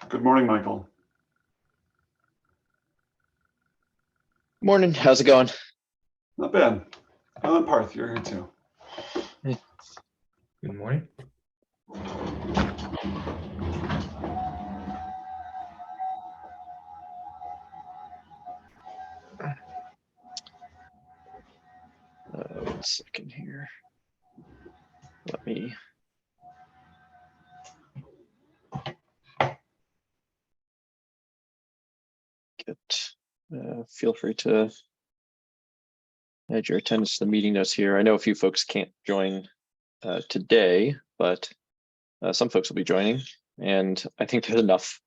Good morning, Michael. Morning, how's it going? Not bad. Parth, you're here too. Good morning. One second here. Let me. Feel free to add your attendance to the meeting notes here. I know a few folks can't join today, but some folks will be joining, and I think there's enough.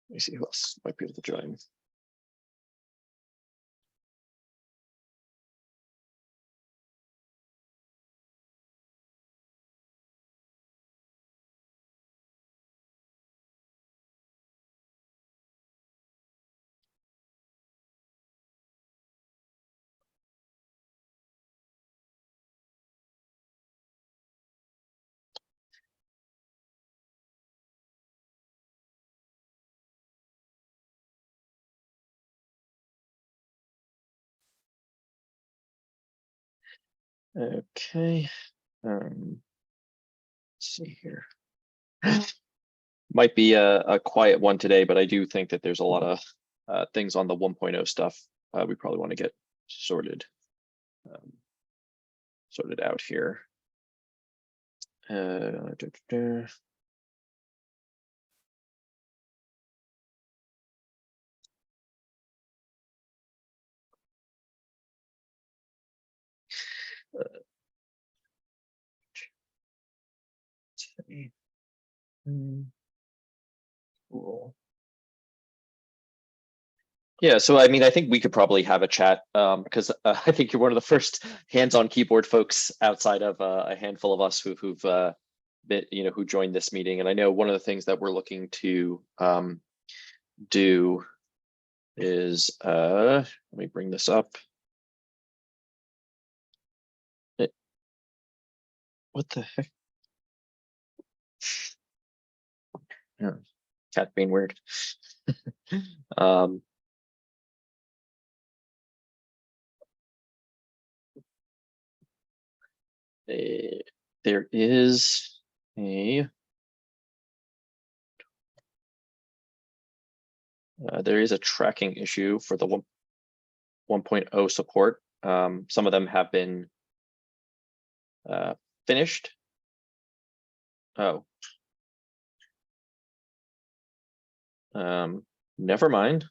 Let me see who else might be able to join. Okay. Let's see here. Might be a quiet one today, but I do think that there's a lot of things on the 1.0 stuff we probably want to get sorted out here. Cool. Yeah, so I mean, I think we could probably have a chat because I think you're one of the first hands-on keyboard folks outside of a handful of us who've been, who joined this meeting. And I know one of the things that we're looking to do is let me bring this up. What the heck? Yeah, cat being weird. There is a tracking issue for the 1.0 support. Some of them have been finished. Oh. Never mind.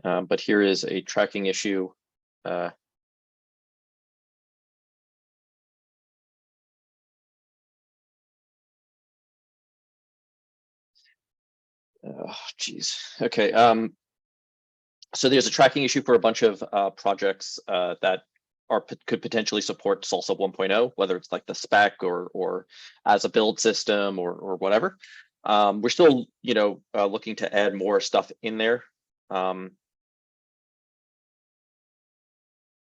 But here is a tracking issue. Oh, geez. Okay. So there's a tracking issue for a bunch of projects that could potentially support SLSA 1.0, whether it's like the spec or as a build system or whatever. We're still, looking to add more stuff in there.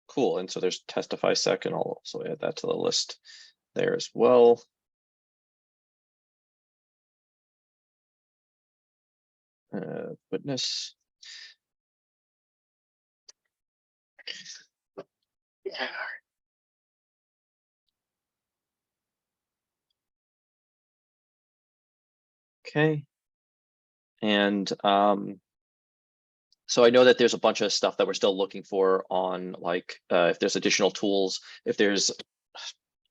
Cool. And so there's testify sec, and I'll also add that to the list there as well. Witness. Yeah. Okay. And so I know that there's a bunch of stuff that we're still looking for on, like, if there's additional tools, if there's,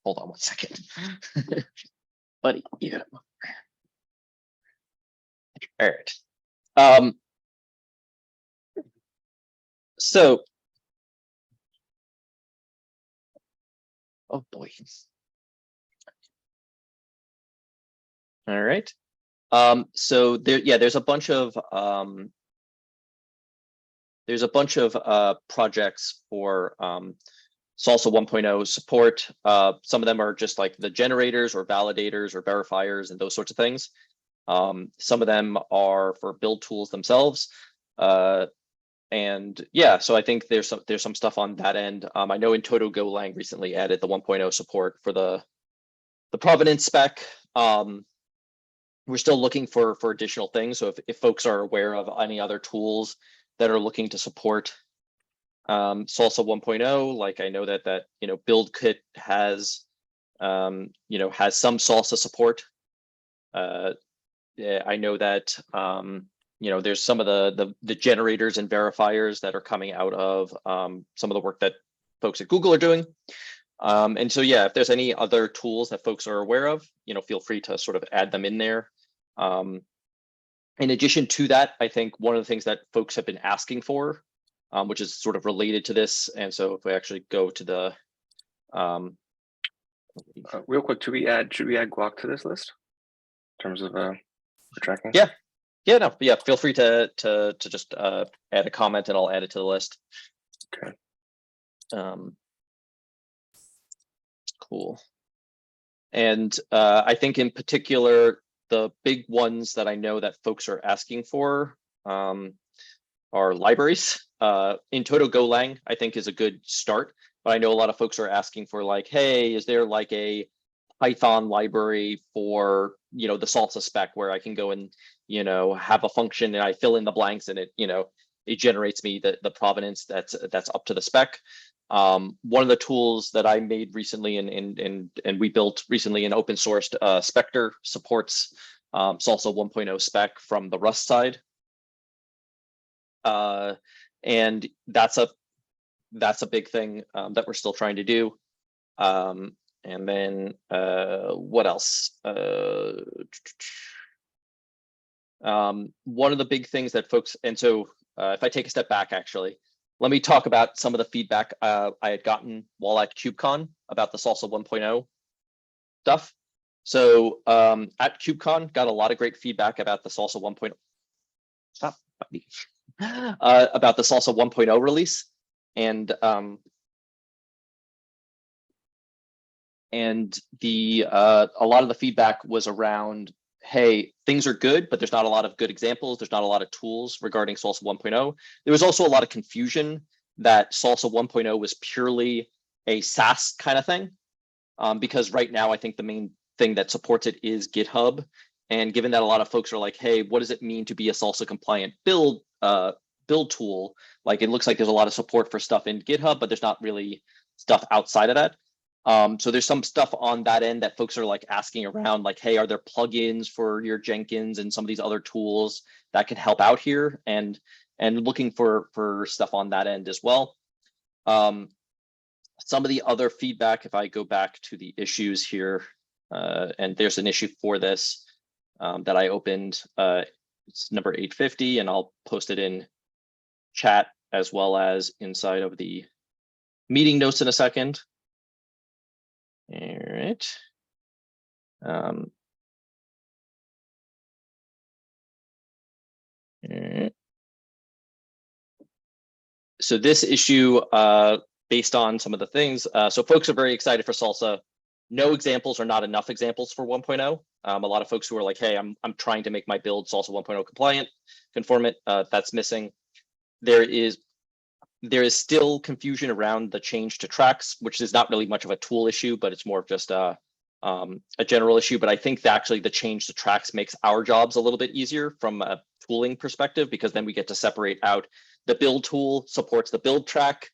hold on one second. Buddy, yeah. All right. So, oh boy. All right. So there's a bunch of there's a bunch of projects for SLSA 1.0 support. Some of them are just like the generators or validators or verifiers and those sorts of things. Some of them are for build tools themselves. And yeah, so I think there's some stuff on that end. I know in Toto Golang recently added the 1.0 support for the provenance spec. We're still looking for additional things. So if folks are aware of any other tools that are looking to support SLSA 1.0, like I know that Build Kit has has some SLSA support. Yeah, I know that there's some of the generators and verifiers that are coming out of some of the work that folks at Google are doing. And so, yeah, if there's any other tools that folks are aware of, feel free to sort of add them in there. In addition to that, I think one of the things that folks have been asking for, which is sort of related to this. And so if we actually go to the real quick, should we add guac to this list in terms of tracking? Yeah. Feel free to just add a comment and I'll add it to the list. Okay. Cool. And I think in particular, the big ones that I know that folks are asking for are libraries. In Toto Golang, I think is a good start, but I know a lot of folks are asking for like, hey, is there like a Python library for, the SLSA spec where I can go and, have a function and I fill in the blanks and it, it generates me the provenance that's up to the spec. One of the tools that I made recently and we built recently in open sourced Spectre supports SLSA 1.0 spec from the Rust side. And that's a big thing that we're still trying to do. And then what else? One of the big things that folks, and so if I take a step back, actually, let me talk about some of the feedback I had gotten while at KubeCon about the SLSA 1.0 stuff. So at KubeCon, got a lot of great feedback about the SLSA 1.0. Stop. About the SLSA 1.0 release, and a lot of the feedback was around, hey, things are good, but there's not a lot of good examples. There's not a lot of tools regarding SLSA 1.0. There was also a lot of confusion that SLSA 1.0 was purely a SaaS kind of thing, because right now I think the main thing that supports it is GitHub. And given that a lot of folks are like, hey, what does it mean to be a SLSA compliant build tool? Like, it looks like there's a lot of support for stuff in GitHub, but there's not really stuff outside of that. So there's some stuff on that end that folks are like asking around, like, hey, are there plugins for your Jenkins and some of these other tools that could help out here? And looking for stuff on that end as well. Some of the other feedback, if I go back to the issues here, and there's an issue for this that I opened, it's number 850, and I'll post it in chat as well as inside of the meeting notes in a second. All right. All right. So this issue, based on some of the things, so folks are very excited for SLSA. No examples are not enough examples for 1.0. A lot of folks who are like, hey, I'm trying to make my build SLSA 1.0 compliant, conformant, that's missing. There is still confusion around the change to tracks, which is not really much of a tool issue, but it's more of just a general issue. But I think that actually the change to tracks makes our jobs a little bit easier from a tooling perspective, because then we get to separate out the build tool supports the build track.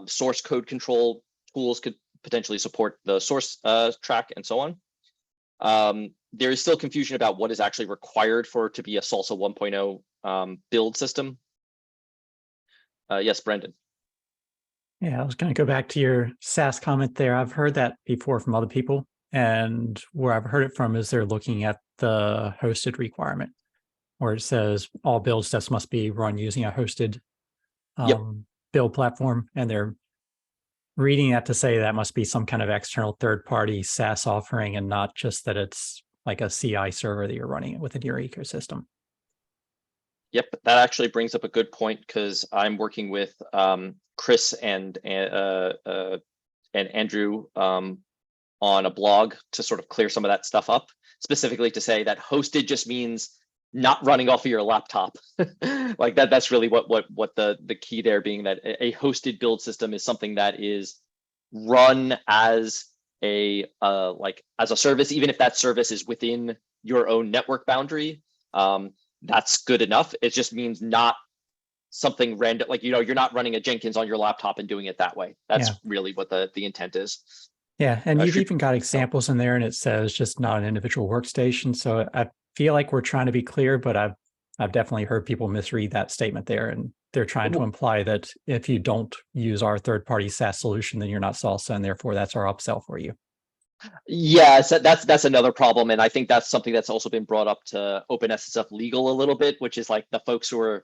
Source code control tools could potentially support the source track and so on. There is still confusion about what is actually required for it to be a SLSA 1.0 build system. Yes, Brendan. Yeah, I was going to go back to your SaaS comment there. I've heard that before from other people, and where I've heard it from is they're looking at the hosted requirement, where it says all build steps must be run using a hosted build platform, and they're reading that to say that must be some kind of external third-party SaaS offering, and not just that it's like a CI server that you're running it within your ecosystem. Yep, that actually brings up a good point because I'm working with Chris and Andrew on a blog to sort of clear some of that stuff up, specifically to say that hosted just means not running off of your laptop. Like that's really what the key there being, that a hosted build system is something that is run as a like as a service, even if that service is within your own network boundary. That's good enough. It just means not something random, like, you're not running a Jenkins on your laptop and doing it that way. That's really what the intent is. Yeah, and you've Should- even got examples in there, and it says just not an individual workstation. So I feel like we're trying to be clear, but I've definitely heard people misread that statement there, and they're trying to imply that if you don't use our third-party SaaS solution, then you're not SLSA, and therefore that's our upsell for you. Yeah, so that's another problem, and I think that's something that's also been brought up to OpenSSF legal a little bit, which is like the folks who are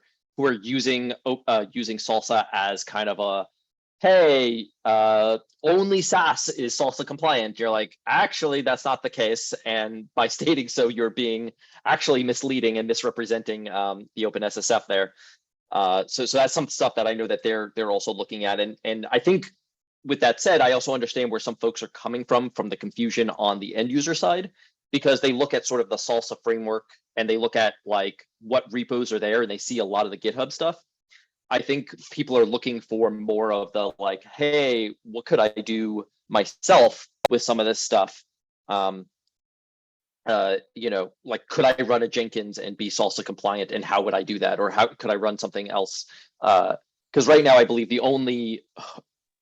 using SLSA as kind of a, hey, only SaaS is SLSA compliant. You're like, actually, that's not the case, and by stating so, you're being actually misleading and misrepresenting the OpenSSF there. So that's some stuff that I know that they're also looking at, and I think, with that said, I also understand where some folks are coming from the confusion on the end user side, because they look at sort of the SLSA framework and they look at like what repos are there and they see a lot of the GitHub stuff. I think people are looking for more of the like, hey, what could I do myself with some of this stuff? Like, could I run a Jenkins and be SLSA compliant, and how would I do that? Or how could I run something else? Because right now I believe the only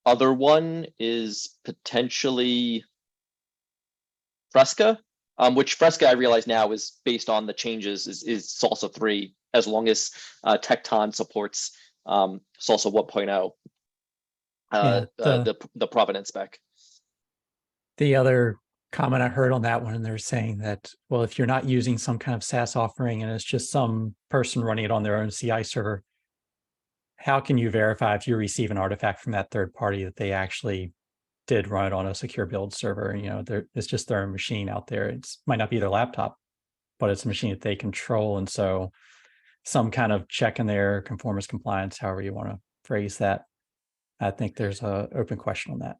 other one is potentially Fresca, which Fresca I realize now is based on the changes is SLSA 3, as long as Tecton supports SLSA 1.0, the Providence spec. The other comment I heard on that one, and they're saying that, well, if you're not using some kind of SaaS offering and it's just some person running it on their own CI server, how can you verify if you receive an artifact from that third party that they actually did run it on a secure build server? It's just their machine out there. It might not be their laptop, but it's a machine that they control. And so some kind of check in their conformance compliance, however you want to phrase that. I think there's an open question on that.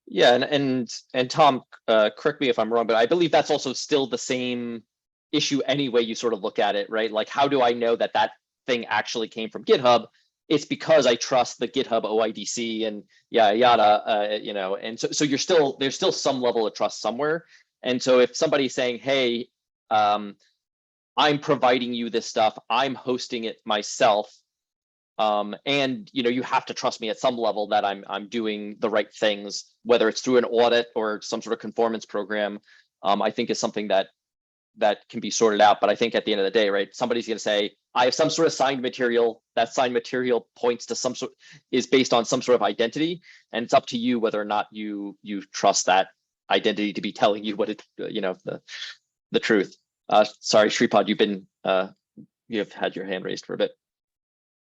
Yeah, and Tom, correct me if I'm wrong, but I believe that's also still the same issue any way you sort of look at it, right? Like, how do I know that thing actually came from GitHub? It's because I trust the GitHub OIDC and yada, and so there's still some level of trust somewhere. And so if somebody's saying, hey, I'm providing you this stuff, I'm hosting it myself, and you have to trust me at some level that I'm doing the right things, whether it's through an audit or some sort of conformance program, I think is something that can be sorted out. But I think at the end of the day, right, somebody's going to say, I have some sort of signed material. That signed material points to is based on some sort of identity, and it's up to you whether or not you trust that identity to be telling you what the truth. Sorry, Shripad, you have had your hand raised for a bit.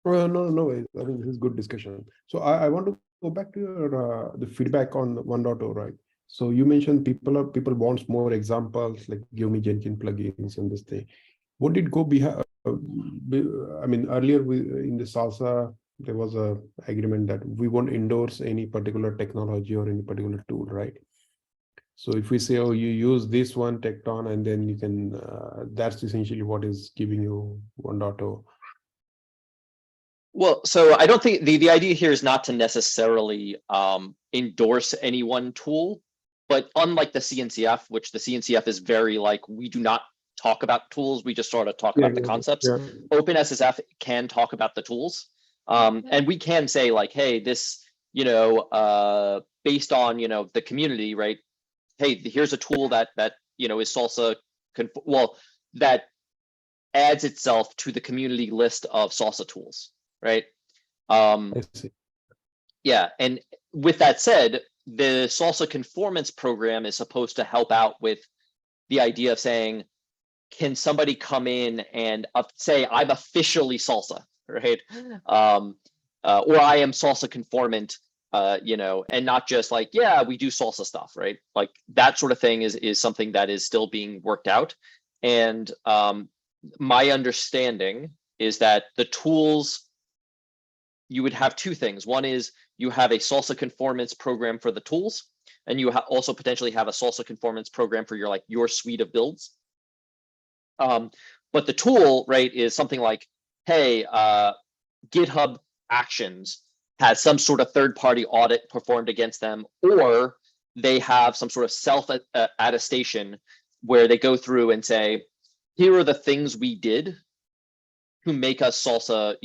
No way. I think this is good discussion. So I want to go back to your the feedback on 1.0, right? So you mentioned people wants more examples, like give me Jenkins plugins and this thing. Would it go behind? I mean, earlier in the SLSA, there was a agreement that we won't endorse any particular technology or any particular tool, right? So if we say, oh, you use this one Tecton, and then you can, that's essentially what is giving you 1.0. Well, so I don't think the idea here is not to necessarily endorse any one tool, but unlike the CNCF, which the CNCF is very like, we do not talk about tools, we just sort of talk about the concepts. Yeah. OpenSSF can talk about the tools, and we can say like, hey, this, based on the community, right? Hey, here's a tool that is SLSA that adds itself to the community list of SLSA tools, right? I see. Yeah, and with that said, the SLSA conformance program is supposed to help out with the idea of saying, can somebody come in and say, I'm officially SLSA, right? Or I am SLSA conformant, and not just like, yeah, we do SLSA stuff, right? Like that sort of thing is something that is still being worked out. And my understanding is that the tools, you would have two things. One is you have a SLSA conformance program for the tools, and you also potentially have a SLSA conformance program for your suite of builds. But the tool, right, is something like, hey, GitHub Actions has some sort of third-party audit performed against them, or they have some sort of self-attestation where they go through and say, here are the things we did to make us SLSA,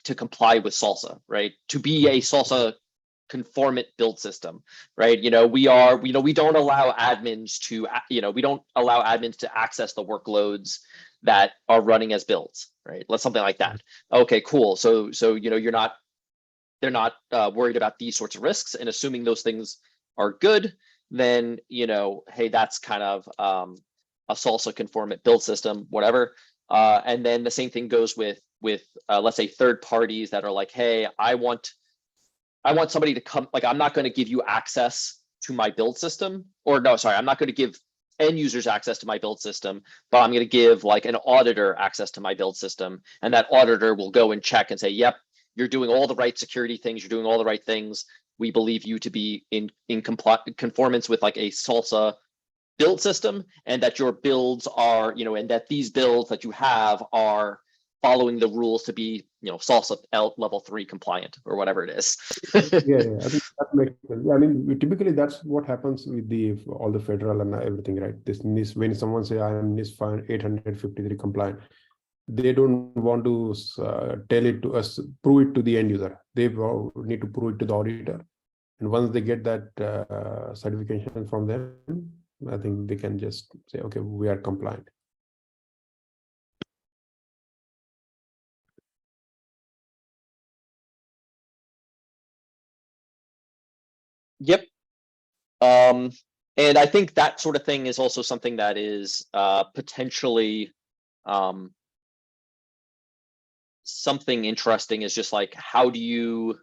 to comply with SLSA, right? To be a SLSA conformant build system, right? We don't allow admins to, we don't allow admins to access the workloads that are running as builds, right? Let's something like that. Okay, cool. So they're not worried about these sorts of risks, and assuming those things are good, then hey, that's kind of a SLSA conformant build system, whatever. And then the same thing goes with let's say third parties that are like, hey, I want somebody to come, like, I'm not going to give you access to my build system, or no, sorry, I'm not going to give end users access to my build system, but I'm going to give like an auditor access to my build system, and that auditor will go and check and say, yep, you're doing all the right security things, you're doing all the right things. We believe you to be in conformance with like a SLSA build system, and that your builds are, and that these builds that you have are following the rules to be, SLSA level 3 compliant, or whatever it is. Yeah, I think that makes sense. I mean, typically that's what happens with all the federal and everything, right? This when someone say I am NIST 853 compliant, they don't want to tell it to us, prove it to the end user. They need to prove it to the auditor, and once they get that certification from them, I think they can just say, okay, we are compliant. Yep. And I think that sort of thing is also something that is potentially something interesting, is just like, how do you,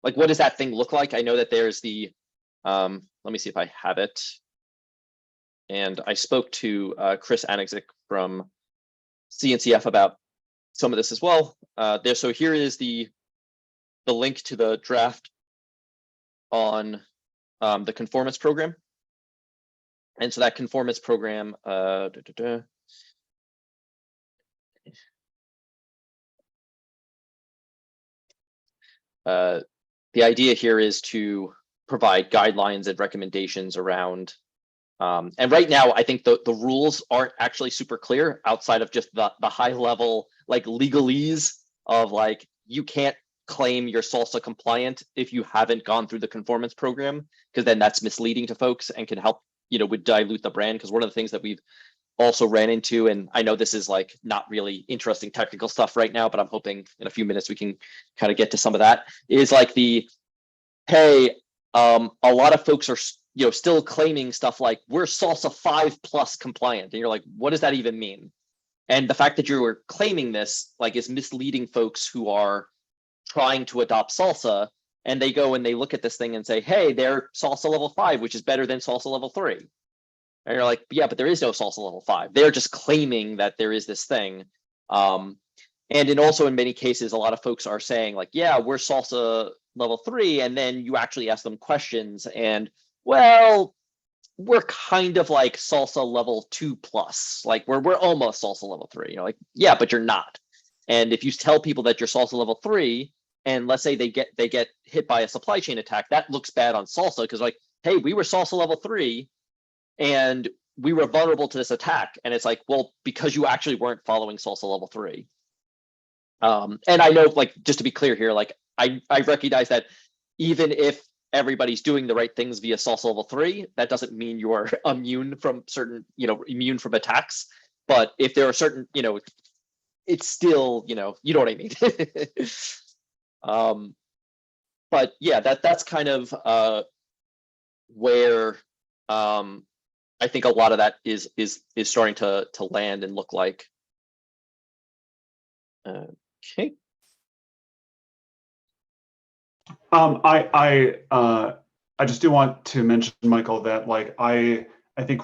like, what does that thing look like? I know that there's the, let me see if I have it. And I spoke to Chris Anexik from CNCF about some of this as well. So here is the link to the draft on the conformance program. And so that conformance program, the idea here is to provide guidelines and recommendations around, and right now I think the rules aren't actually super clear outside of just the high level like legalese of like, you can't claim you're SLSA compliant if you haven't gone through the conformance program, because then that's misleading to folks and can help, would dilute the brand. Because one of the things that we've also ran into, and I know this is like not really interesting technical stuff right now, but I'm hoping in a few minutes we can kind of get to some of that, is like hey, a lot of folks are still claiming stuff like we're SLSA 5+ compliant, and you're like, what does that even mean? And the fact that you're claiming this like is misleading folks who are trying to adopt SLSA, and they go and they look at this thing and say, hey, they're SLSA level 5, which is better than SLSA level 3. And you're like, yeah, but there is no SLSA level 5. They're just claiming that there is this thing. And also in many cases, a lot of folks are saying like, yeah, we're SLSA level 3. And then you actually ask them questions and, well, we're kind of like SLSA level 2+, like we're almost SLSA level 3. Like, yeah, but you're not. And if you tell people that you're SLSA level 3, and let's say they get hit by a supply chain attack, that looks bad on SLSA, because like, hey, we were SLSA level 3 and we were vulnerable to this attack. And it's like, well, because you actually weren't following SLSA level 3. And I know, like, just to be clear here, like I recognize that even if everybody's doing the right things via SLSA level 3, that doesn't mean you're immune from certain, immune from attacks. But if there are certain, it's still, you know what I mean. But yeah, that's kind of where I think a lot of that is starting to land and look like. Okay. I just do want to mention, Michael, that like I think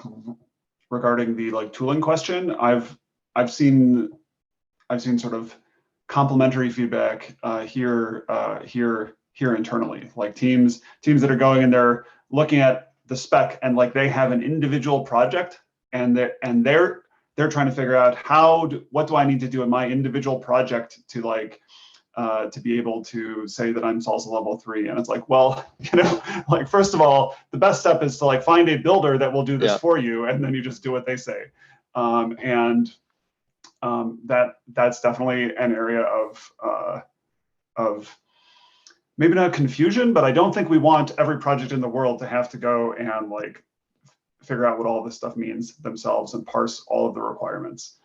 regarding the like tooling question, I've seen sort of complementary feedback here internally, like teams that are going and they're looking at the spec and like they have an individual project and they're trying to figure out what do I need to do in my individual project to like to be able to say that I'm SLSA level 3. And it's like, well, you know, like first of all, the best step is to like find a builder that will do this for you, and then you just do what they say. That's definitely an area of maybe not confusion, but I don't think we want every project in the world to have to go and like figure out what all this stuff means themselves and parse all of the requirements.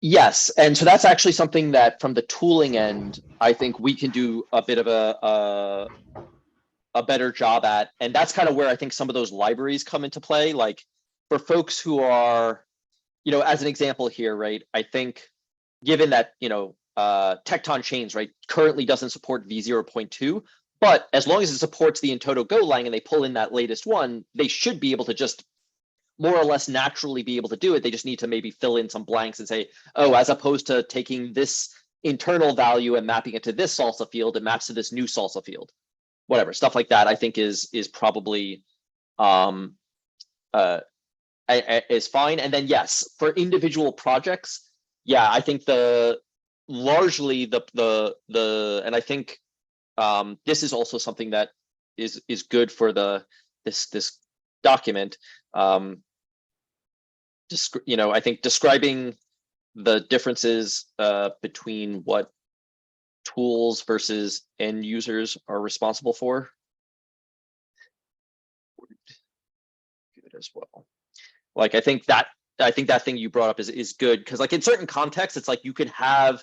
Yes, and so that's actually something that from the tooling end, I think we can do a bit of a better job at. And that's kind of where I think some of those libraries come into play. Like for folks who are, you know, as an example here, right? I think given that, you know, Tecton Chains, right, currently doesn't support v0.2, but as long as it supports the in toto Golang and they pull in that latest one, they should be able to just more or less naturally be able to do it. They just need to maybe fill in some blanks and say, oh, as opposed to taking this internal value and mapping it to this SLSA field, it maps to this new SLSA field. Whatever, stuff like that, I think is probably is fine. And then yes, for individual projects, yeah, I think largely and I think this is also something that is good for this document. You know, I think describing the differences between what tools versus end users are responsible for. Good as well. Like I think that thing you brought up is good, because like in certain contexts, it's like you could have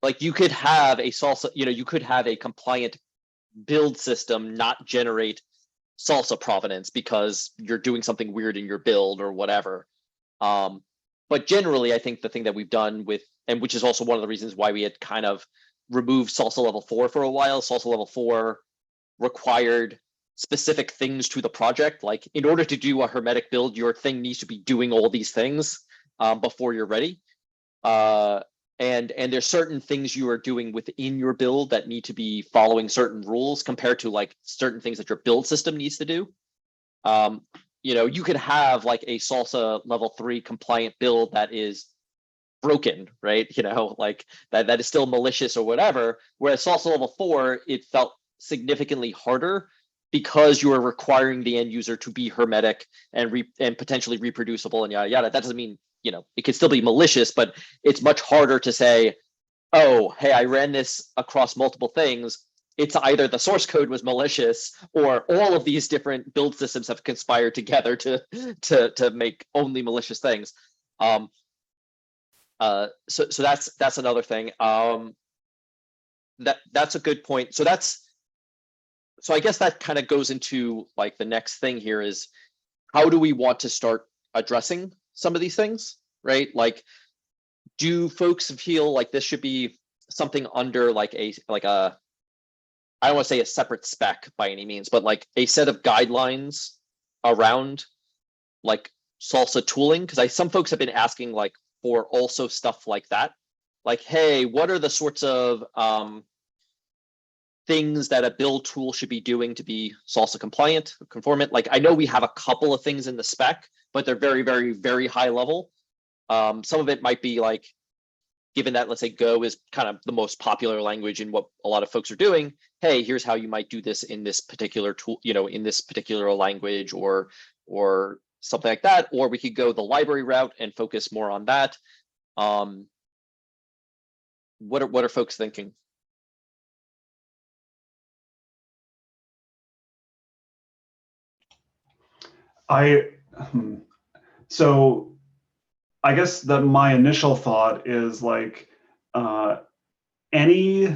like you could have a SLSA, you know, you could have a compliant build system not generate SLSA provenance because you're doing something weird in your build or whatever. But generally, I think the thing that we've done with, and which is also one of the reasons why we had kind of removed SLSA level 4 for a while, SLSA level 4 required specific things to the project. Like in order to do a hermetic build, your thing needs to be doing all these things before you're ready. And there's certain things you are doing within your build that need to be following certain rules compared to like certain things that your build system needs to do. You know, you could have like a SLSA level 3 compliant build that is broken, right? You know, like that is still malicious or whatever. Whereas SLSA level 4, it felt significantly harder because you are requiring the end user to be hermetic and potentially reproducible and yada yada. That doesn't mean, you know, it could still be malicious, but it's much harder to say, oh, hey, I ran this across multiple things. It's either the source code was malicious or all of these different build systems have conspired together to make only malicious things. So that's another thing. That's a good point. So I guess that kind of goes into like the next thing here is, how do we want to start addressing some of these things, right? Like, do folks feel like this should be something under like a I don't want to say a separate spec by any means, but like a set of guidelines around like SLSA tooling? Because some folks have been asking like for also stuff like that, like, hey, what are the sorts of things that a build tool should be doing to be SLSA compliant, conformant? Like I know we have a couple of things in the spec, but they're very, very, very high level. Some of it might be like, given that, let's say Go is kind of the most popular language in what a lot of folks are doing, hey, here's how you might do this in this particular tool, you know, in this particular language or something like that. Or we could go the library route and focus more on that. What are folks thinking? So I guess that my initial thought is like any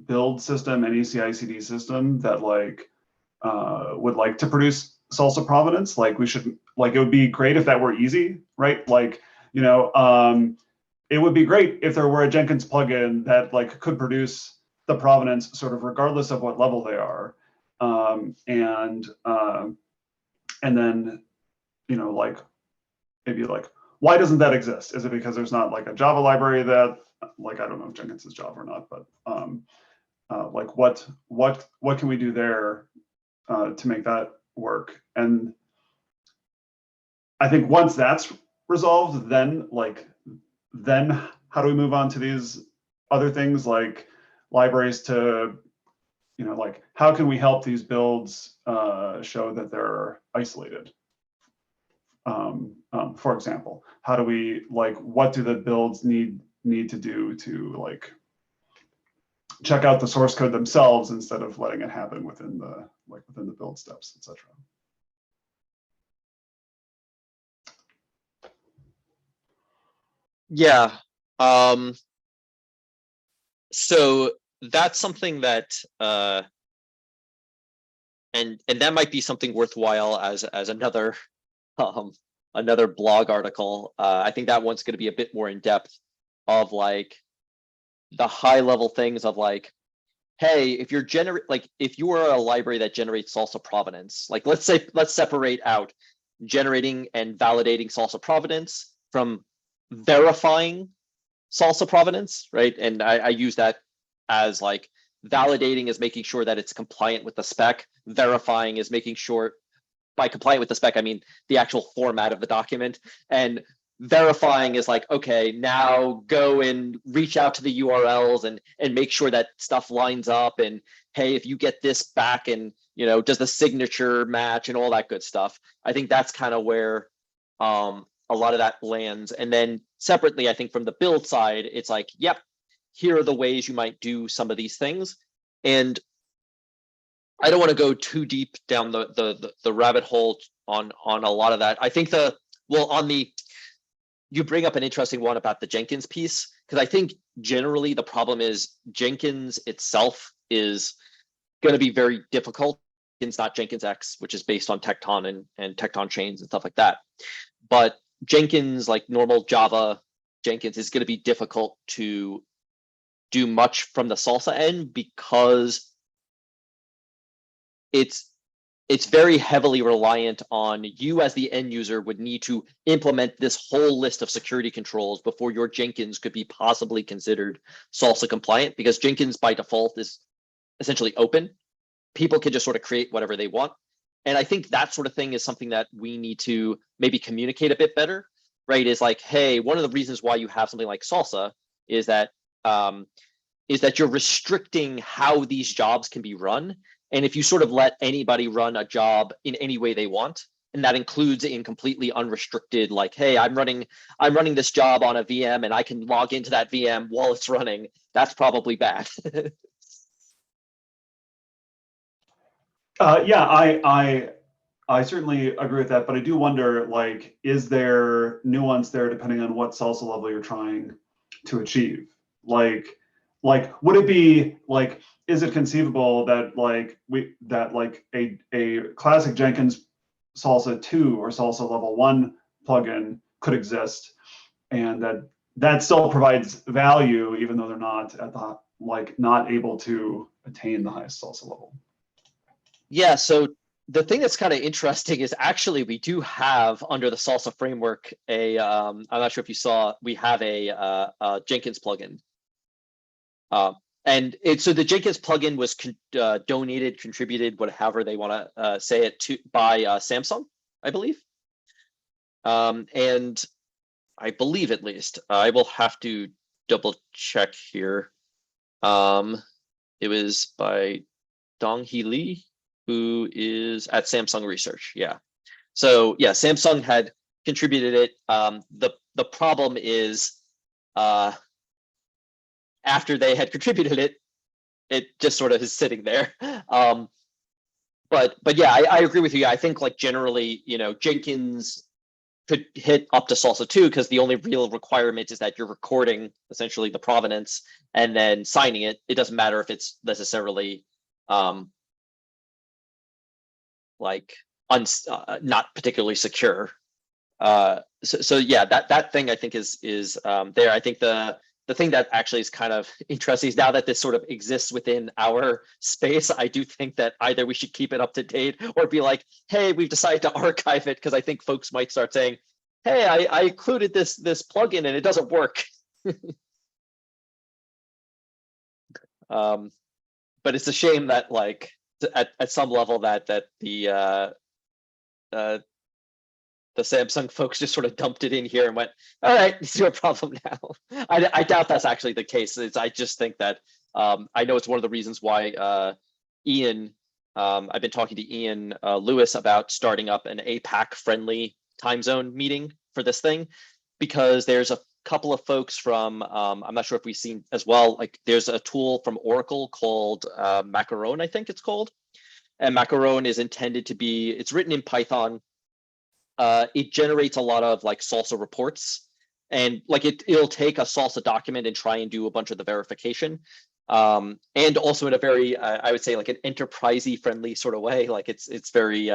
build system, any CI/CD system that like would like to produce SLSA provenance, like we should, like it would be great if that were easy, right? Like, you know, it would be great if there were a Jenkins plugin that like could produce the provenance sort of regardless of what level they are. And then, you know, like maybe like, why doesn't that exist? Is it because there's not like a Java library that, like, I don't know if Jenkins is Java or not, but like what can we do there to make that work? And I think once that's resolved, then how do we move on to these other things like libraries to, you know, like how can we help these builds show that they're isolated? For example, how do we, like, what do the builds need to do to like check out the source code themselves instead of letting it happen within the build steps, etc. Yeah. So that's something that and that might be something worthwhile as another another blog article. I think that one's going to be a bit more in depth of like the high level things of like, hey, if you're if you are a library that generates salsa provenance, like let's separate out generating and validating salsa provenance from verifying salsa provenance, right? And I use that as like validating is making sure that it's compliant with the spec. Verifying is making sure, by compliant with the spec, I mean the actual format of the document. And verifying is like, okay, now go and reach out to the URLs and make sure that stuff lines up. And hey, if you get this back and, you know, does the signature match and all that good stuff. I think that's kind of where a lot of that lands. And then separately, I think from the build side, it's like, yep, here are the ways you might do some of these things. And I don't want to go too deep down the rabbit hole on a lot of that. I think you bring up an interesting one about the Jenkins piece, because I think generally the problem is Jenkins itself is going to be very difficult. It's not Jenkins X, which is based on Tecton and Tecton chains and stuff like that. But Jenkins, like normal Java Jenkins, is going to be difficult to do much from the salsa end because it's very heavily reliant on you as the end user would need to implement this whole list of security controls before your Jenkins could be possibly considered salsa compliant, because Jenkins by default is essentially open. People can just sort of create whatever they want. And I think that sort of thing is something that we need to maybe communicate a bit better, right? Is like, hey, one of the reasons why you have something like salsa is that you're restricting how these jobs can be run. And if you sort of let anybody run a job in any way they want, and that includes in completely unrestricted, like, hey, I'm running this job on a VM and I can log into that VM while it's running, that's probably bad. Yeah, I certainly agree with that, but I do wonder, like, is there nuance there depending on what salsa level you're trying to achieve? Like would it be like, is it conceivable that a classic Jenkins salsa 2 or salsa level 1 plugin could exist, and that still provides value even though they're not at the not able to attain the highest salsa level? Yeah, so the thing that's kind of interesting is actually we do have under the salsa framework I'm not sure if you saw, we have a Jenkins plugin. And so the Jenkins plugin was contributed, however they want to say it, by Samsung, I believe. And I believe, at least, I will have to double check here. It was by Donghee Lee, who is at Samsung Research. Yeah. So yeah, Samsung had contributed it. The problem is, after they had contributed it, it just sort of is sitting there. But yeah, I agree with you. I think like generally, you know, Jenkins could hit up to salsa 2 because the only real requirement is that you're recording essentially the provenance and then signing it. It doesn't matter if it's necessarily not particularly secure. So yeah, that thing I think is there. I think the thing that actually is kind of interesting is now that this sort of exists within our space, I do think that either we should keep it up to date or be like, hey, we've decided to archive it, because I think folks might start saying, hey, I included this plugin and it doesn't work. But it's a shame that like at some level that the Samsung folks just sort of dumped it in here and went, all right, it's your problem now. I doubt that's actually the case. I just think that I know it's one of the reasons why Ian, I've been talking to Ian Lewis about starting up an APAC friendly time zone meeting for this thing, because there's a couple of folks from, I'm not sure if we've seen as well, like there's a tool from Oracle called Macaron, I think it's called. And Macaron is intended to be, it's written in Python. It generates a lot of like Salsa reports, and like it'll take a Salsa document and try and do a bunch of the verification. And also in a very, I would say like an enterprisey friendly sort of way, like it's very,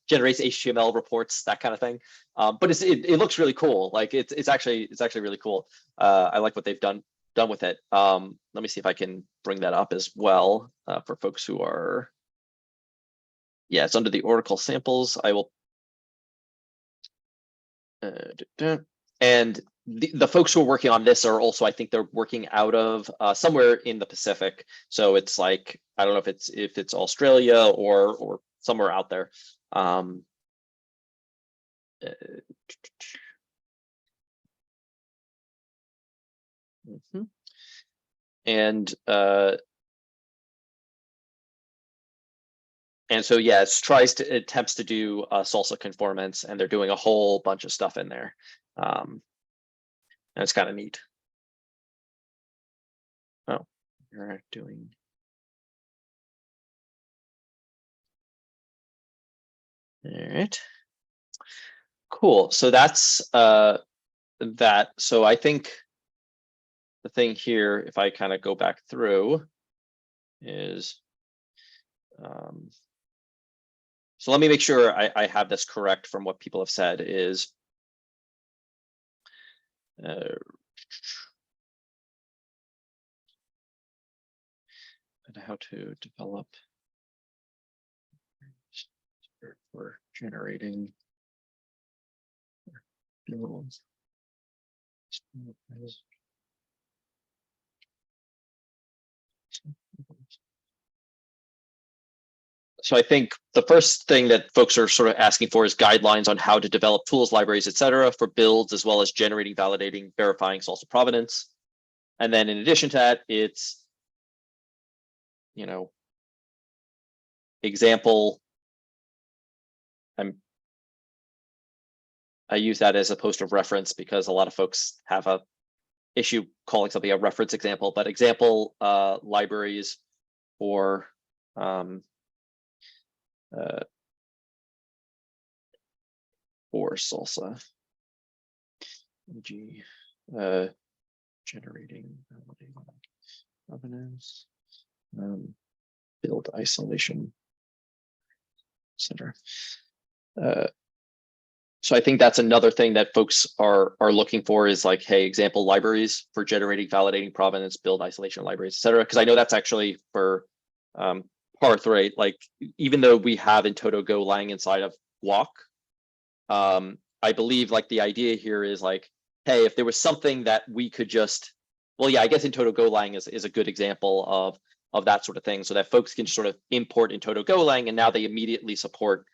generates HTML reports, that kind of thing. But it looks really cool. Like it's actually really cool. I like what they've done with it. Let me see if I can bring that up as well for folks who are, yeah, it's under the Oracle samples. I will, and the folks who are working on this are also, I think they're working out of somewhere in the Pacific. So it's like, I don't know if it's Australia or somewhere out there. And so yeah, it attempts to do Salsa conformance, and they're doing a whole bunch of stuff in there. And it's kind of neat. Oh, you're doing. All right. Cool. So that's that. So I think the thing here, if I kind of go back through, is so let me make sure I have this correct from what people have said is and how to develop for generating builds. So I think the first thing that folks are sort of asking for is guidelines on how to develop tools, libraries, etc., for builds, as well as generating, validating, verifying Salsa provenance. And then in addition to that, it's, you know, example. I use that as opposed to reference because a lot of folks have a issue calling something a reference example, but example libraries for Salsa, generating provenance, build isolation, etc. So I think that's another thing that folks are looking for is like, hey, example libraries for generating, validating provenance, build isolation libraries, etc. Because I know that's actually for Parth, right? Like, even though we have in Toto Golang inside of Guac, I believe like the idea here is like, hey, if there was something that we could just, well, yeah, I guess in Toto Golang is a good example of that sort of thing, so that folks can sort of import in Toto Golang, and now they immediately support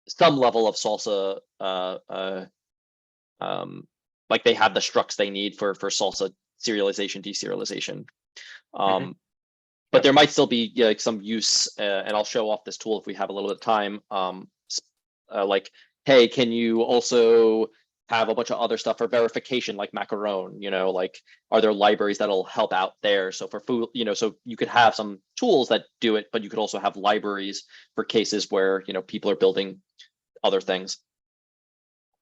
some level of Salsa, like they have the structs they need for Salsa serialization, deserialization. But there might still be like some use, and I'll show off this tool if we have a little bit of time. Like, hey, can you also have a bunch of other stuff for verification, like Macaron? You know, like, are there libraries that'll help out there? So for food, you know, so you could have some tools that do it, but you could also have libraries for cases where, you know, people are building other things.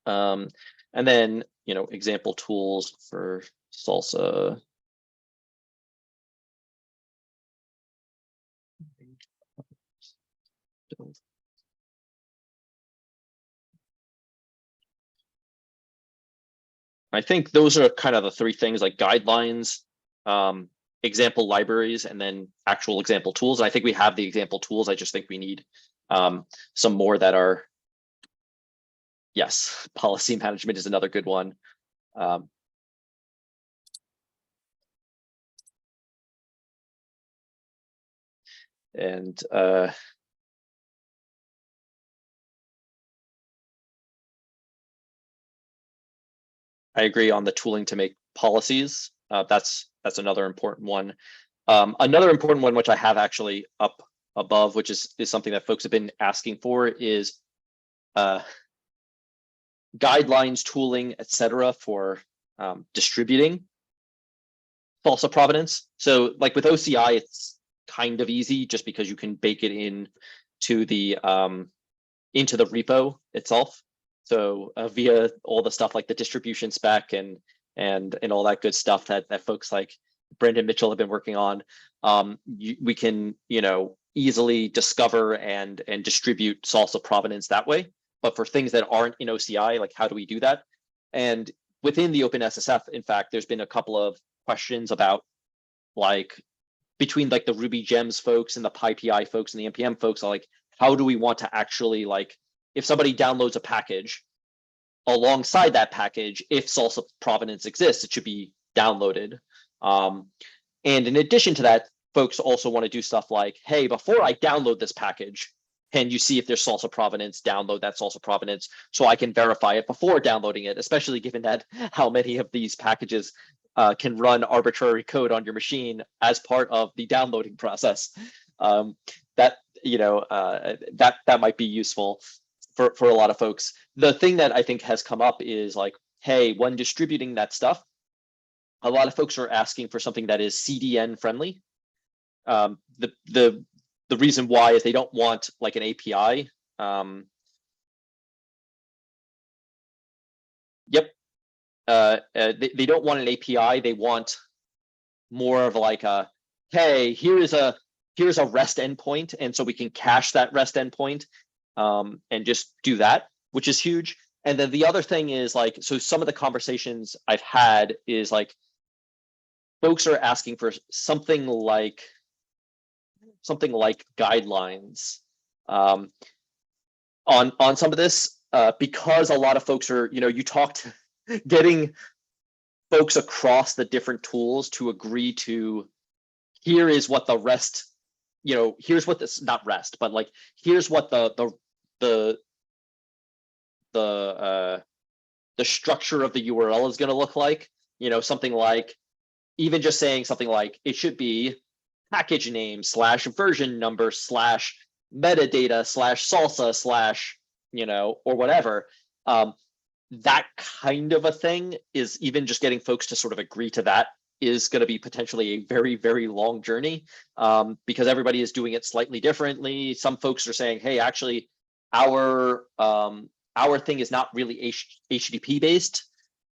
And then, you know, example tools for Salsa. I think those are kind of the three things, like guidelines, example libraries, and then actual example tools. And I think we have the example tools. I just think we need some more that are yes, policy management is another good one. And I agree on the tooling to make policies. That's another important one. Another important one, which I have actually up above, which is something that folks have been asking for, is guidelines, tooling, etc., for distributing salsa provenance. So like with OCI, it's kind of easy just because you can bake it in to the repo itself. So via all the stuff like the distribution spec and all that good stuff that folks like Brendan Mitchell have been working on, we can easily discover and distribute salsa provenance that way. But for things that aren't in OCI, like how do we do that? And within the OpenSSF, in fact, there's been a couple of questions about like between like the Ruby Gems folks and the PyPI folks and the NPM folks, are like, how do we want to actually, like, if somebody downloads a package, alongside that package, if salsa provenance exists, it should be downloaded. And in addition to that, folks also want to do stuff like, hey, before I download this package, can you see if there's salsa provenance, download that salsa provenance so I can verify it before downloading it, especially given that how many of these packages can run arbitrary code on your machine as part of the downloading process. That might be useful for a lot of folks. The thing that I think has come up is like, hey, when distributing that stuff, a lot of folks are asking for something that is CDN friendly. The reason why is they don't want like an API. They don't want an API. They want more of like a, hey, here's a REST endpoint, and so we can cache that REST endpoint and just do that, which is huge. And then the other thing is like, so some of the conversations I've had is like, folks are asking for something like guidelines on some of this, because a lot of folks are, you talked getting folks across the different tools to agree to, here is what the REST, here's what this, not REST, but like, here's what the structure of the URL is going to look like. Something like, even just saying something like, it should be package name / version number / metadata / salsa / or whatever. That kind of a thing is, even just getting folks to sort of agree to that is going to be potentially a very, very long journey, because everybody is doing it slightly differently. Some folks are saying, hey, actually, our thing is not really HTTP based,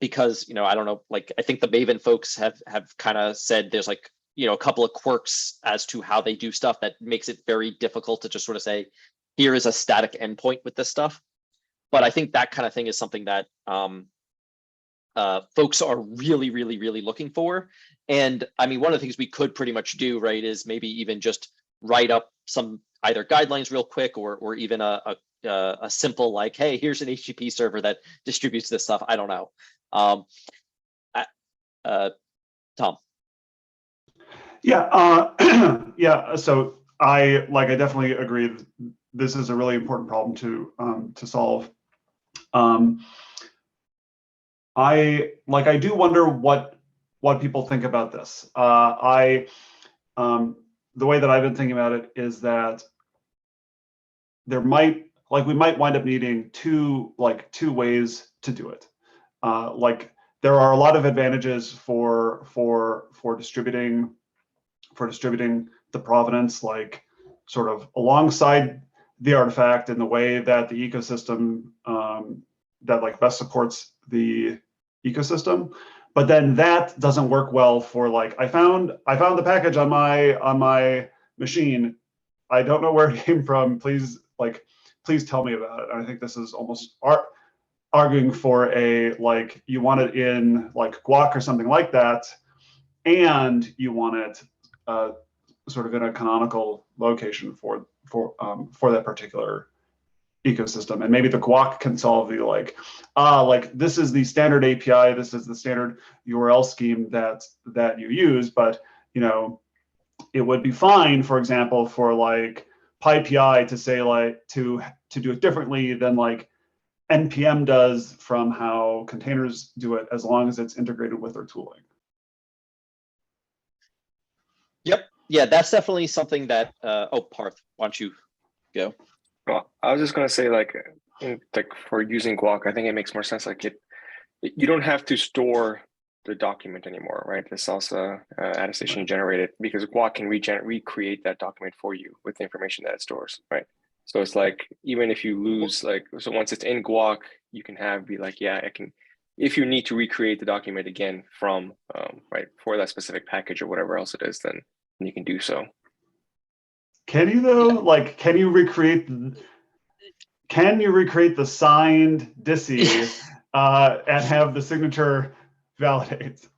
because I don't know, like I think the Maven folks have kind of said there's like a couple of quirks as to how they do stuff that makes it very difficult to just sort of say, here is a static endpoint with this stuff. But I think that kind of thing is something that folks are really, really, really looking for. And I mean, one of the things we could pretty much do, right, is maybe even just write up some either guidelines real quick, or even a simple like, hey, here's an HTTP server that distributes this stuff. I don't know. Tom. Yeah, yeah. So I definitely agree. This is a really important problem to solve. I do wonder what people think about this. The way that I've been thinking about it is that we might wind up needing two ways to do it. There are a lot of advantages for distributing the provenance, like sort of alongside the artifact in the way that the ecosystem that best supports the ecosystem. But then that doesn't work well for I found the package on my machine. I don't know where it came from. Please tell me about it. And I think this is almost arguing for a you want it in Guac or something like that, and you want it sort of in a canonical location for that particular ecosystem, and maybe the guac can solve the like this is the standard API, this is the standard URL scheme that you use, but you know, it would be fine, for example, for like PyPI to say like to do it differently than like NPM does from how containers do it, as long as it's integrated with their tooling. Yep. Yeah, that's definitely something that, oh, Parth, why don't you go? Well, I was just gonna say like for using Guac, I think it makes more sense. Like you don't have to store the document anymore, right? The salsa attestation you generated, because Guac can recreate that document for you with the information that it stores, right? So it's like, even if you lose, like, so once it's in Guac, you can be like, yeah, I can, if you need to recreate the document again from, right, for that specific package or whatever else it is, then you can do so. Can you though? Yeah. Like, can you recreate the signed DISI and have the signature validate?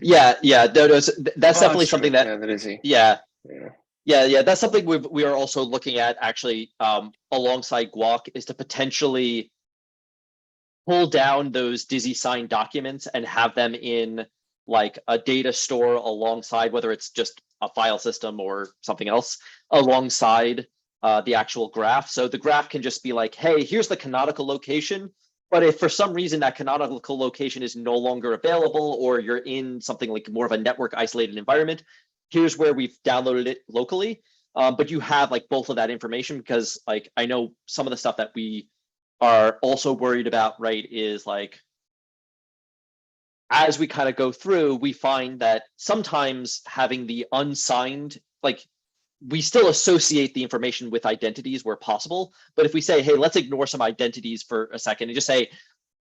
Yeah, no, that's definitely something that, yeah, that is yeah, that's something we are also looking at actually alongside Guac, is to potentially pull down those DISI signed documents and have them in like a data store alongside, whether it's just a file system or something else, alongside the actual graph. So the graph can just be like, hey, here's the canonical location. But if for some reason that canonical location is no longer available, or you're in something like more of a network isolated environment, here's where we've downloaded it locally. But you have like both of that information, because like I know some of the stuff that we are also worried about, right, is like, as we kind of go through, we find that sometimes having the unsigned, like, we still associate the information with identities where possible. But if we say, hey, let's ignore some identities for a second and just say,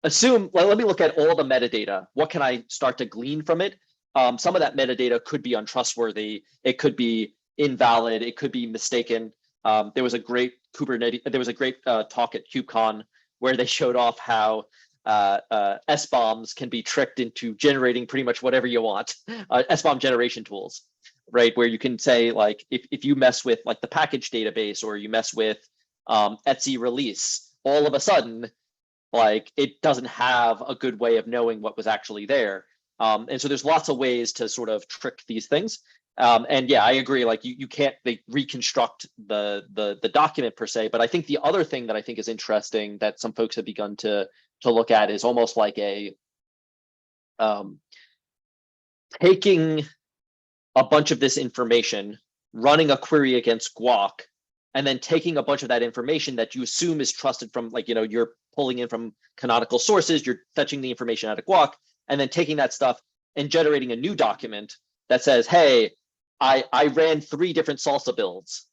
assume, well, let me look at all the metadata. What can I start to glean from it? Some of that metadata could be untrustworthy. It could be invalid. It could be mistaken. There was a great talk at KubeCon where they showed off how SBOMs can be tricked into generating pretty much whatever you want. SBOM generation tools, right? Where you can say, like, if you mess with like the package database, or you mess with Etsy release, all of a sudden, like, it doesn't have a good way of knowing what was actually there. And so there's lots of ways to sort of trick these things. And yeah, I agree. Like, you can't reconstruct the document per se, but I think the other thing that I think is interesting that some folks have begun to look at is almost like a taking a bunch of this information, running a query against Guac, and then taking a bunch of that information that you assume is trusted from, like, you know, you're pulling in from canonical sources, you're fetching the information out of Guac, and then taking that stuff and generating a new document that says, hey, I ran 3 different salsa builds.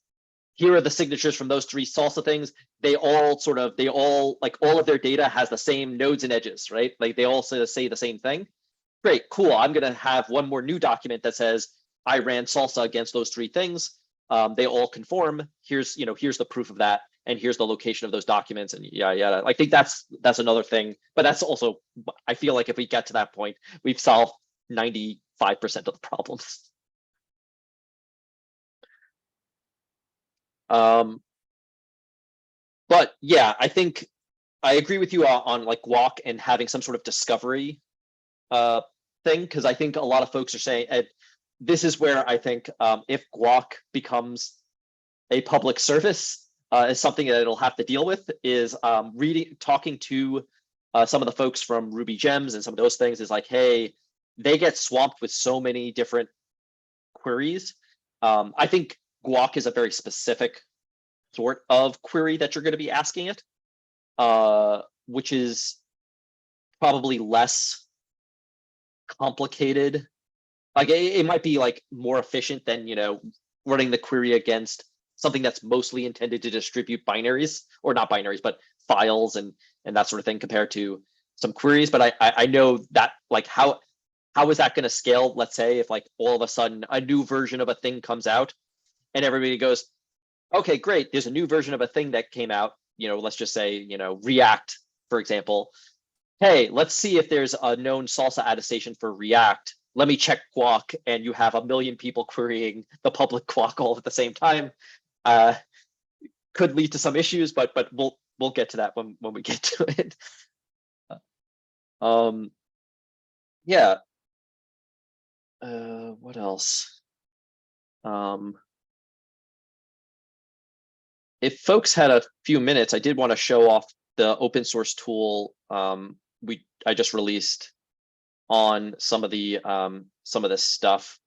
Here are the signatures from those 3 salsa things. They all like, all of their data has the same nodes and edges, right? Like, they all say the same thing. Great, cool. I'm going to have one more new document that says I ran salsa against those 3 things. They all conform. Here's the proof of that, and here's the location of those documents. And yeah. I think that's another thing. But that's also, I feel like if we get to that point, we've solved 95% of the problems. But yeah, I think I agree with you on like Guac and having some sort of discovery thing, because I think a lot of folks are saying, this is where I think if Guac becomes a public service, is something that it'll have to deal with, is talking to some of the folks from Ruby Gems and some of those things, is like, hey, they get swamped with so many different queries. I think Guac is a very specific sort of query that you're going to be asking it, which is probably less complicated. Like, it might be like more efficient than, you know, running the query against something that's mostly intended to distribute binaries, or not binaries, but files and that sort of thing, compared to some queries. But I know that, like, how is that going to scale? Let's say if, like, all of a sudden a new version of a thing comes out and everybody goes, okay, great, there's a new version of a thing that came out, you know, let's just say, you know, React, for example. Hey, let's see if there's a known salsa attestation for React. Let me check Guac, and you have 1 million people querying the public Guac all at the same time. Could lead to some issues, but we'll get to that when we get to it. Yeah. What else? If folks had a few minutes, I did want to show off the open source tool I just released on some of this stuff.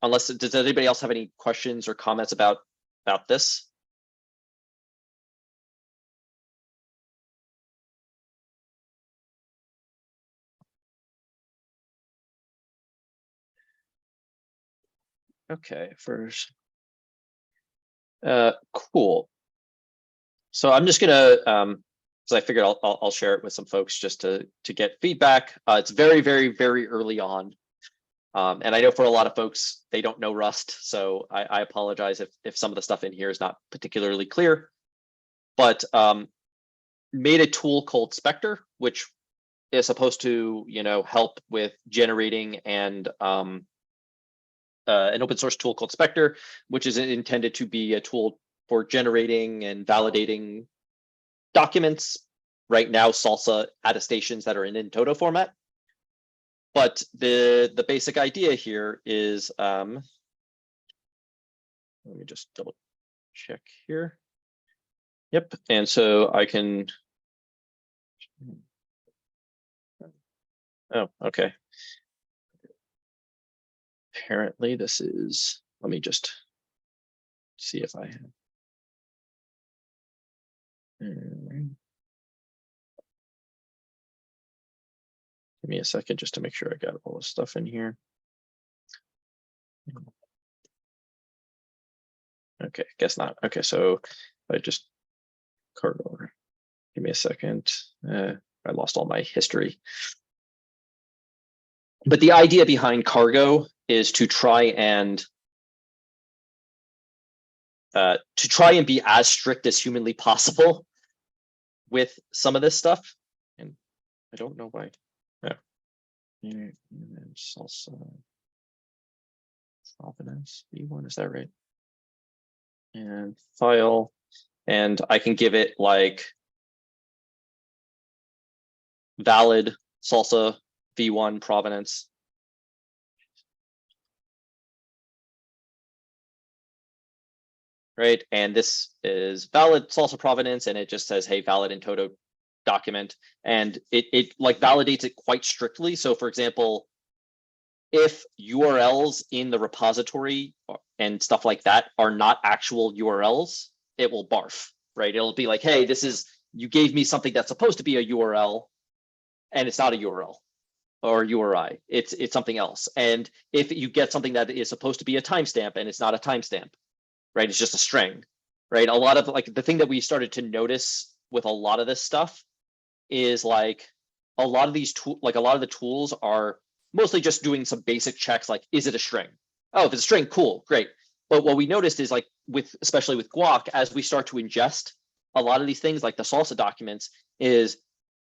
Unless, does anybody else have any questions or comments about this? Okay, first. Cool. So I'm just gonna, so I figured I'll share it with some folks just to get feedback. It's very, very, very early on. And I know for a lot of folks, they don't know Rust. So I apologize if some of the stuff in here is not particularly clear, but made a tool called Spectre, which is supposed to, help with generating and an open source tool called Spectre, which is intended to be a tool for generating and validating documents. Right now, SLSA attestations that are in toto format. But the basic idea here is, let me just double check here. Yep, and so I can, oh, okay. Apparently this is, let me just see if I have. Give me a second just to make sure I got all the stuff in here. Okay, guess not. Okay, so I just cargo. Give me a second. I lost all my history. But the idea behind cargo is to try and be as strict as humanly possible with some of this stuff. And I don't know why. Yeah. Also provenance v1, is that right? And file, and I can give it like valid SLSA v1 provenance. Right, and this is valid SLSA provenance, and it just says, hey, valid in toto document, and it like validates it quite strictly. So for example, if URLs in the repository and stuff like that are not actual URLs, it will barf, right? It'll be like, hey, this is, you gave me something that's supposed to be a URL and it's not a URL or URI, it's something else. And if you get something that is supposed to be a timestamp and it's not a timestamp, right? It's just a string, right? A lot of like the thing that we started to notice with a lot of this stuff is like a lot of these a lot of the tools are mostly just doing some basic checks like, is it a string? Oh, if it's a string, cool, great. But what we noticed is like especially with Guac, as we start to ingest a lot of these things like the SLSA documents is,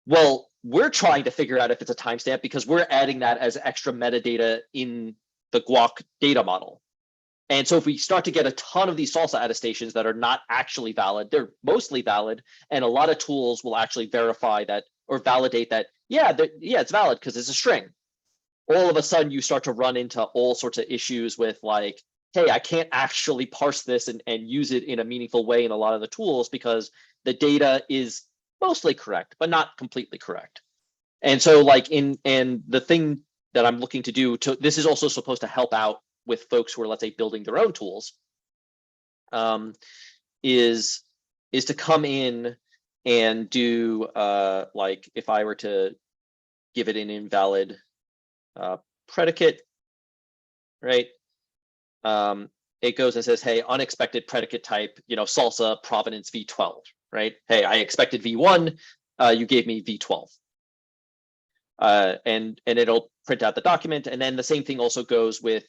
well, we're trying to figure out if it's a timestamp because we're adding that as extra metadata in the Guac data model. And so if we start to get a ton of these SLSA attestations that are not actually valid, they're mostly valid, and a lot of tools will actually verify that or validate that, yeah, it's valid because it's a string. All of a sudden, you start to run into all sorts of issues with like, hey, I can't actually parse this and use it in a meaningful way in a lot of the tools because the data is mostly correct, but not completely correct. And so like and the thing that I'm looking to do, this is also supposed to help out with folks who are, let's say, building their own tools, is to come in and do like if I were to give it an invalid predicate, right? It goes and says, hey, unexpected predicate type, SLSA provenance v12, right? Hey, I expected v1, you gave me v12. And it'll print out the document. And then the same thing also goes with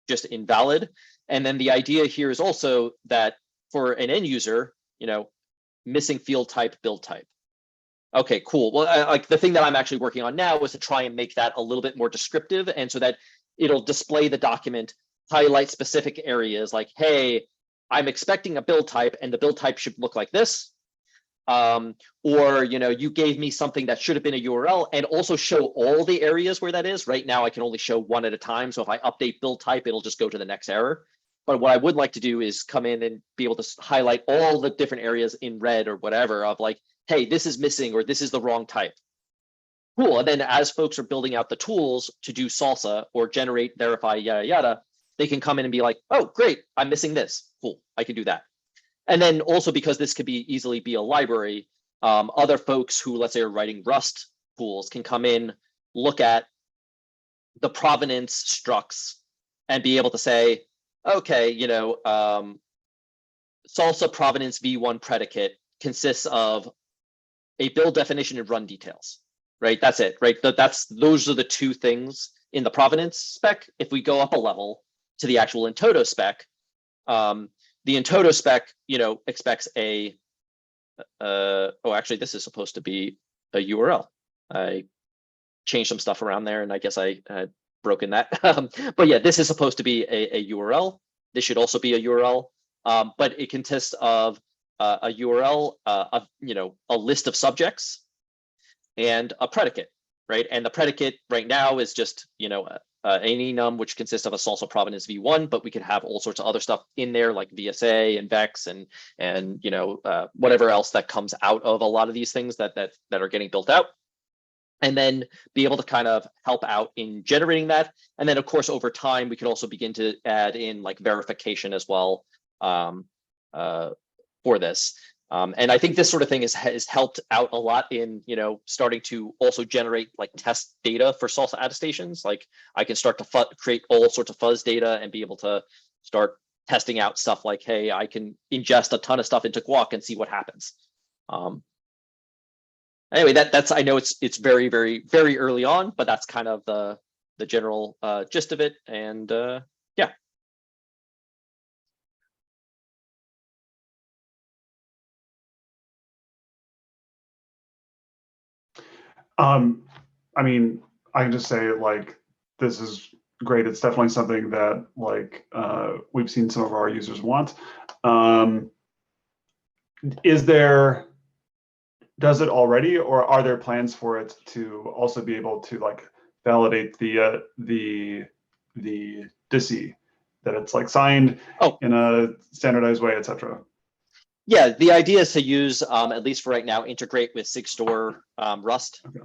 just invalid. And then the idea here is also that for an end user, missing field type, build type. Okay, cool. Well, like the thing that I'm actually working on now is to try and make that a little bit more descriptive, and so that it'll display the document, highlight specific areas like, hey, I'm expecting a build type, and the build type should look like this. Or, you gave me something that should have been a URL, and also show all the areas where that is. Right now, I can only show one at a time. So if I update build type, it'll just go to the next error. But what I would like to do is come in and be able to highlight all the different areas in red or whatever of like, hey, this is missing, or this is the wrong type. Cool. And then as folks are building out the tools to do SLSA or generate, verify, yada, yada, they can come in and be like, oh, great, I'm missing this. Cool, I can do that. And then also, because this could be easily be a library, other folks who, let's say, are writing Rust tools can come in, look at the provenance structs and be able to say, okay, SLSA provenance v1 predicate consists of a build definition and run details, right? That's it, right? Those are the two things in the provenance spec. If we go up a level to the actual in toto spec, the in toto spec, expects a, oh, actually, this is supposed to be a URL. I changed some stuff around there, and I guess I had broken that. But yeah, this is supposed to be a URL. This should also be a URL, but it consists of a URL, a list of subjects, and a predicate, right? And the predicate right now is just, any num, which consists of a SLSA provenance v1, but we could have all sorts of other stuff in there like VSA and VEX and whatever else that comes out of a lot of these things that are getting built out, and then be able to kind of help out in generating that. And then of course, over time, we could also begin to add in like verification as well for this. And I think this sort of thing has helped out a lot in, starting to also generate like test data for SLSA attestations. Like I can start to create all sorts of fuzz data and be able to start testing out stuff like, hey, I can ingest a ton of stuff into Guac and see what happens. Anyway, that's I know it's very, very, very early on, but that's kind of the general gist of it. And yeah. I mean, I can just say like, this is great. It's definitely something that like we've seen some of our users want. Does it already, or are there plans for it to also be able to like validate the DISI, that it's like signed in a standardized way, etc.? Yeah, the idea is to use, at least for right now, integrate with Sigstore Rust. Okay.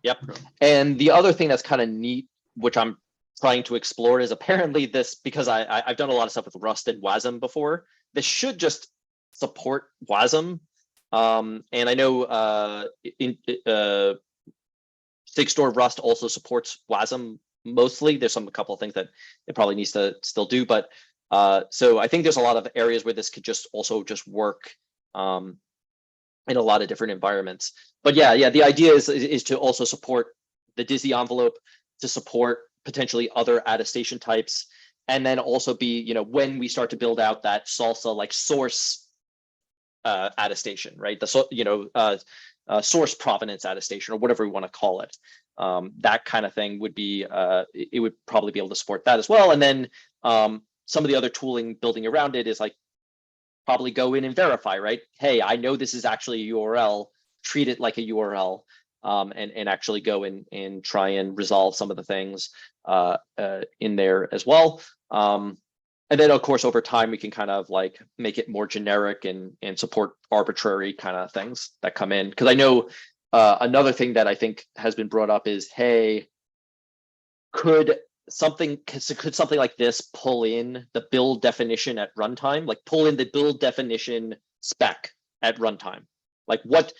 Yep. Okay. And the other thing that's kind of neat, which I'm trying to explore, is apparently this, because I've done a lot of stuff with Rust and WASM before, this should just support WASM. And I know Sigstore Rust also supports WASM mostly. There's a couple of things that it probably needs to still do, but so I think there's a lot of areas where this could just also just work in a lot of different environments. But yeah, the idea is to also support the DISI envelope, to support potentially other attestation types, and then also be, when we start to build out that SLSA like source attestation, right? The source provenance attestation, or whatever we want to call it. That kind of thing would be, it would probably be able to support that as well. And then some of the other tooling building around it is like probably go in and verify, right? Hey, I know this is actually a URL, treat it like a URL, and actually go in and try and resolve some of the things in there as well. And then of course, over time, we can kind of like make it more generic and support arbitrary kind of things that come in. Because I know another thing that I think has been brought up is, hey, could something like this pull in the build definition at runtime? Like pull in the build definition spec at runtime? Like what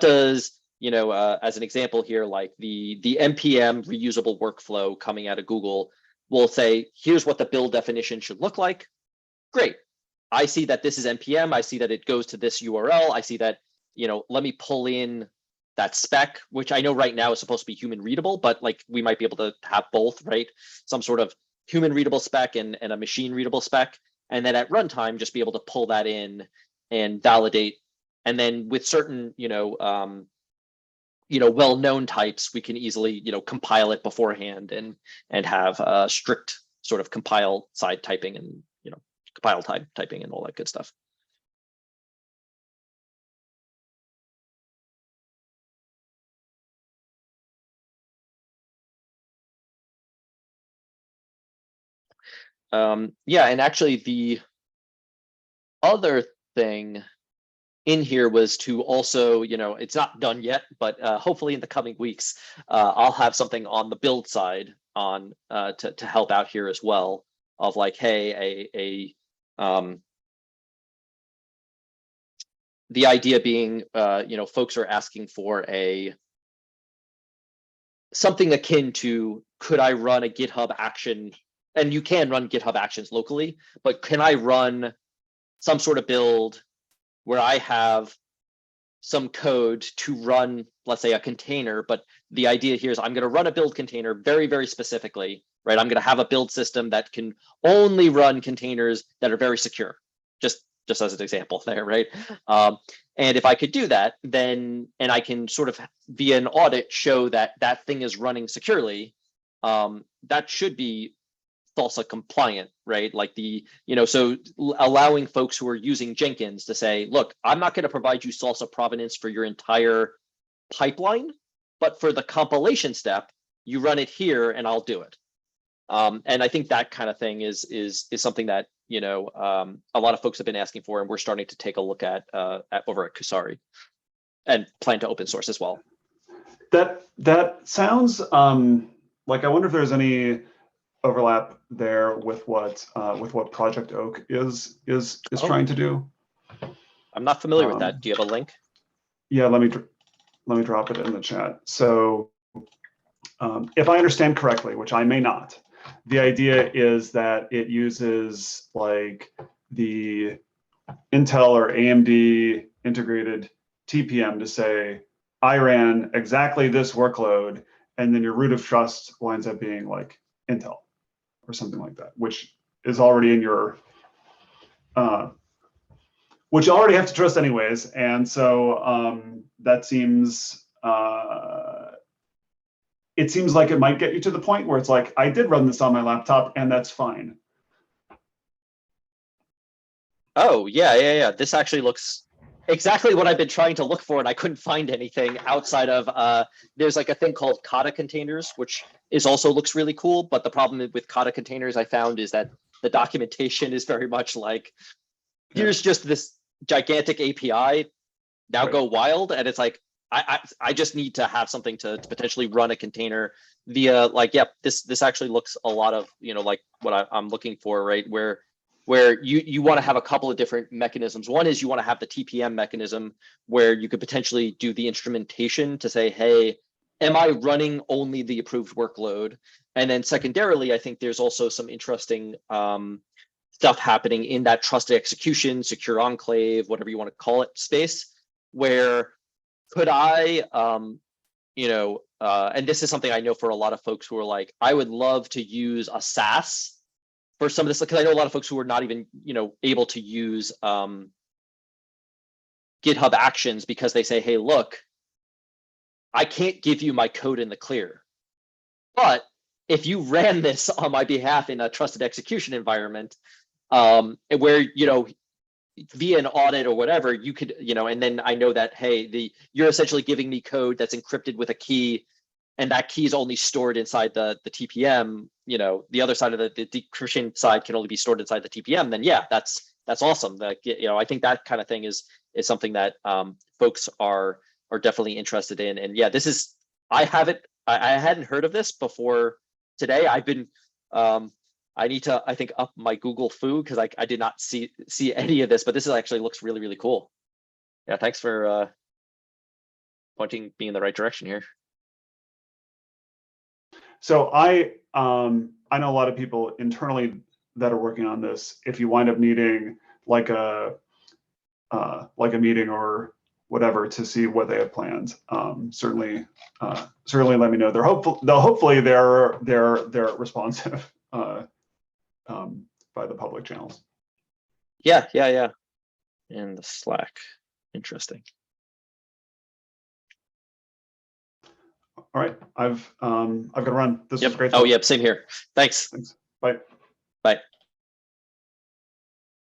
does, as an example here, like the npm reusable workflow coming out of Google will say, here's what the build definition should look like. Great. I see that this is npm. I see that it goes to this URL. I see that, let me pull in that spec, which I know right now is supposed to be human readable, but like we might be able to have both, right? Some sort of human readable spec and a machine readable spec. And then at runtime, just be able to pull that in and validate. And then with certain, well-known types, we can easily, compile it beforehand and have strict sort of compile side typing and, compile typing and all that good stuff. Yeah, and actually the other thing in here was to also, it's not done yet, but hopefully in the coming weeks, I'll have something on the build side on to help out here as well, of like, hey, the idea being, folks are asking for something akin to, could I run a GitHub action? And you can run GitHub actions locally, but can I run some sort of build where I have some code to run, let's say, a container, but the idea here is I'm going to run a build container very, very specifically, right? I'm going to have a build system that can only run containers that are very secure, just as an example there, right? And if I could do that, then, and I can sort of via an audit show that that thing is running securely, that should be SLSA compliant, right? Like so allowing folks who are using Jenkins to say, look, I'm not going to provide you SLSA provenance for your entire pipeline, but for the compilation step, you run it here and I'll do it. And I think that kind of thing is something that, a lot of folks have been asking for, and we're starting to take a look at over at Kusari, and plan to open source as well. That sounds like, I wonder if there's any overlap there with what Project Oak is trying to do. I'm not familiar with that. Do you have a link? Yeah, let me drop it in the chat. So if I understand correctly, which I may not, the idea is that it uses like the Intel or AMD integrated TPM to say, I ran exactly this workload, and then your root of trust winds up being like Intel or something like that, which is already in your, which you already have to trust anyways. And so that seems, it seems like it might get you to the point where it's like, I did run this on my laptop and that's fine. Oh, yeah. This actually looks exactly what I've been trying to look for, and I couldn't find anything outside of, there's like a thing called Kata containers, which also looks really cool. But the problem with Kata containers I found is that the documentation is very much like, here's just this gigantic API, now go wild. And it's like, I just need to have something to potentially run a container via this actually looks a lot of, like what I'm looking for, right? Where you want to have a couple of different mechanisms. One is you want to have the TPM mechanism where you could potentially do the instrumentation to say, hey, am I running only the approved workload? And then secondarily, I think there's also some interesting stuff happening in that trusted execution, secure enclave, whatever you want to call it, space, where could I, and this is something I know for a lot of folks who are like, I would love to use a SaaS for some of this, because I know a lot of folks who are not even, able to use GitHub Actions because they say, hey, look, I can't give you my code in the clear. But if you ran this on my behalf in a trusted execution environment, where, via an audit or whatever, you could, and then I know that, hey, you're essentially giving me code that's encrypted with a key, and that key is only stored inside the TPM, the other side of the decryption side can only be stored inside the TPM, then yeah, that's awesome. Like, I think that kind of thing is something that folks are definitely interested in. And yeah, this is, I hadn't heard of this before today. I've been, I need to, I think, up my Google Foo, because I did not see any of this, but this actually looks really, really cool. Yeah, thanks for pointing me in the right direction here. So I know a lot of people internally that are working on this. If you wind up needing like a meeting or whatever to see what they have planned, certainly let me know. Hopefully they're responsive by the public channels. Yeah. In the Slack, interesting. All right, I've got to run. This was great. Oh, yep, same here. Thanks. Bye. Bye.